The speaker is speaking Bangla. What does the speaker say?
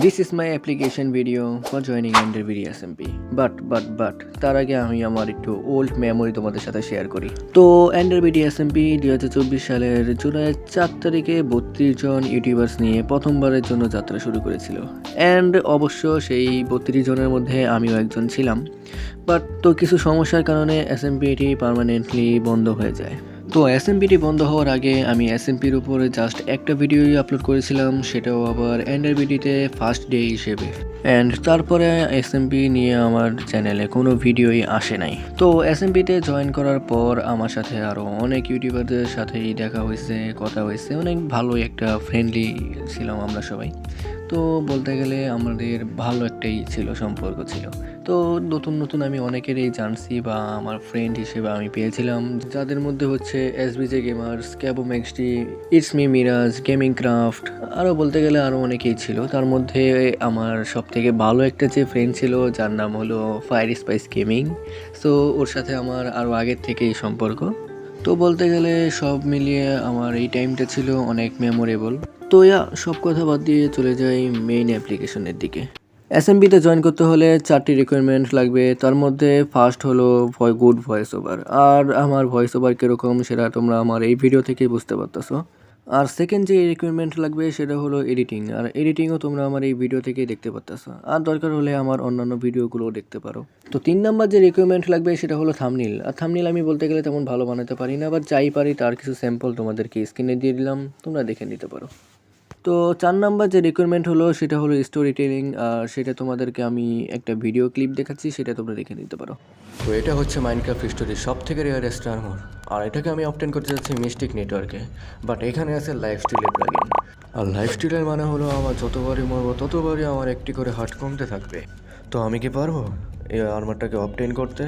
This is my application video for joining Enderby SMP. But তার আগে আমি আমার একটু ওল্ড মেমোরি তোমাদের সাথে শেয়ার করি। তো Enderby SMP 2024 সালের জুলাই 4 তারিখে 32 জন ইউটিউবার্স নিয়ে প্রথমবারের জন্য যাত্রা শুরু করেছিল। অ্যান্ড অবশ্য সেই 32 জনের মধ্যে আমিও একজন ছিলাম। বাট তো কিছু সমস্যার কারণে এসএমপিটি পার্মানেন্টলি বন্ধ হয়ে যায়। তো এসএমপিটি বন্ধ হওয়ার আগে আমি এসএমপির উপরে জাস্ট একটা ভিডিওই আপলোড করেছিলাম, সেটাও আবার এন্ডারবিডিতে ফার্স্ট ডে হিসেবে। অ্যান্ড তারপরে এসএমপি নিয়ে আমার চ্যানেলে কোনো ভিডিওই আসে নাই। তো এসএমপিতে জয়েন করার পর আমার সাথে আরও অনেক ইউটিউবারদের সাথেই দেখা হয়েছে, কথা হয়েছে, অনেক ভালোই একটা ফ্রেন্ডলি ছিলাম আমরা সবাই। তো বলতে গেলে আমাদের ভালো একটাই ছিল, সম্পর্ক ছিল। তো নতুন আমি অনেকেরই জানছি বা আমার ফ্রেন্ড হিসেবে আমি পেয়েছিলাম, যাদের মধ্যে হচ্ছে এসবিজে গেমার্স, ক্যাবো ম্যাক্সটি, it's me Miraj, gaming craft, আরও বলতে গেলে আরও অনেকেই ছিল। তার মধ্যে আমার সবথেকে ভালো একটা যে ফ্রেন্ড ছিল, যার নাম হলো ফায়ার স্পাইস গেমিং। সো ওর সাথে আমার আরও আগের থেকেই সম্পর্ক। তো বলতে গেলে সব মিলিয়ে আমার এই টাইমটা ছিল অনেক মেমোরেবল। তো সব কথা বাদ দিয়ে চলে যাই মেইন অ্যাপ্লিকেশনের দিকে। এসএমবিতে জয়েন করতে হলে 4টি রিকোয়ারমেন্ট লাগবে। তার মধ্যে ফার্স্ট হলো গুড ভয়েস ওভার। আর আমার ভয়েস ওভার কীরকম সেটা তোমরা আমার এই ভিডিও থেকেই বুঝতে পারতেছো। আর সেকেন্ড যে রিকোয়ারমেন্ট লাগবে সেটা হলো এডিটিং। আর এডিটিংও তোমরা আমার এই ভিডিও থেকেই দেখতে পারতেছো। আর দরকার হলে আমার অন্যান্য ভিডিওগুলোও দেখতে পারো। তো 3 নাম্বার যে রিকোয়ারমেন্ট লাগবে সেটা হলো থাম্বনেইল। আর থাম্বনেইল আমি বলতে গেলে তেমন ভালো বানাতে পারি না, বাট যাই পারি তার কিছু স্যাম্পল তোমাদেরকে স্ক্রিনে দিয়ে দিলাম, তোমরা দেখে নিতে পারো। তো 4 নাম্বার যে রিকোয়ারমেন্ট হলো সেটা হলো স্টোরি টেলিং। আর সেটা তোমাদেরকে আমি একটা ভিডিও ক্লিপ দেখাচ্ছি, সেটা তোমরা দেখে নিতে পারো। তো এটা হচ্ছে মাইনক্রাফট স্টোরির সব থেকে রেয়ারেস্ট আর্মর। আর এটাকে আমি অবটেন করতে যাচ্ছি মিস্টিক নেটওয়ার্কে। বাট এখানে আছে লাইফস্টাইলের প্লাগইন। আর লাইফস্টাইলের মানে হলো আমার যতবারই মরবো ততবারই আমার একটি করে হার্ট কমতে থাকবে। তো আমি কি পারবো এই আর্মারটাকে অবটেন করতে?